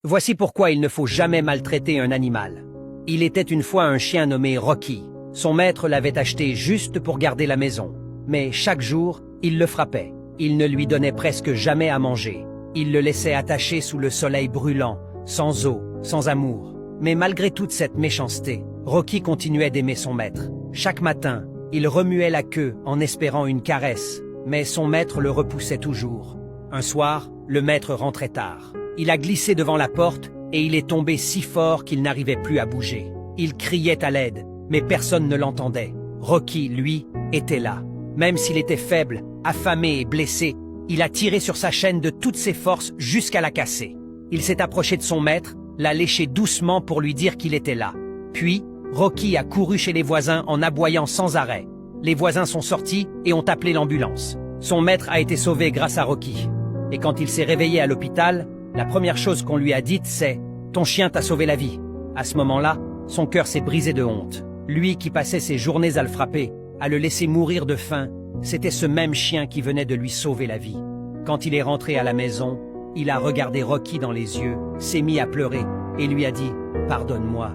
Voici pourquoi il ne faut jamais maltraiter un animal. Il était une fois un chien nommé Rocky. Son maître l'avait acheté juste pour garder la maison. Mais chaque jour, il le frappait. Il ne lui donnait presque jamais à manger. Il le laissait attaché sous le soleil brûlant, sans eau, sans amour. Mais malgré toute cette méchanceté, Rocky continuait d'aimer son maître. Chaque matin, il remuait la queue en espérant une caresse, mais son maître le repoussait toujours. Un soir, le maître rentrait tard. Il a glissé devant la porte et il est tombé si fort qu'il n'arrivait plus à bouger. Il criait à l'aide, mais personne ne l'entendait. Rocky, lui, était là. Même s'il était faible, affamé et blessé, il a tiré sur sa chaîne de toutes ses forces jusqu'à la casser. Il s'est approché de son maître, l'a léché doucement pour lui dire qu'il était là. Puis, Rocky a couru chez les voisins en aboyant sans arrêt. Les voisins sont sortis et ont appelé l'ambulance. Son maître a été sauvé grâce à Rocky. Et quand il s'est réveillé à l'hôpital, la première chose qu'on lui a dite, c'est « Ton chien t'a sauvé la vie ». À ce moment-là, son cœur s'est brisé de honte. Lui qui passait ses journées à le frapper, à le laisser mourir de faim, c'était ce même chien qui venait de lui sauver la vie. Quand il est rentré à la maison, il a regardé Rocky dans les yeux, s'est mis à pleurer et lui a dit « Pardonne-moi,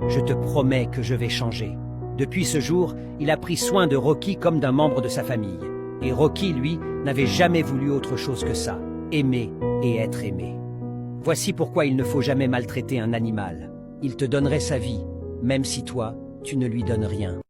je te promets que je vais changer ». Depuis ce jour, il a pris soin de Rocky comme d'un membre de sa famille. Et Rocky, lui, n'avait jamais voulu autre chose que ça, aimer et être aimé. Voici pourquoi il ne faut jamais maltraiter un animal. Il te donnerait sa vie, même si toi, tu ne lui donnes rien.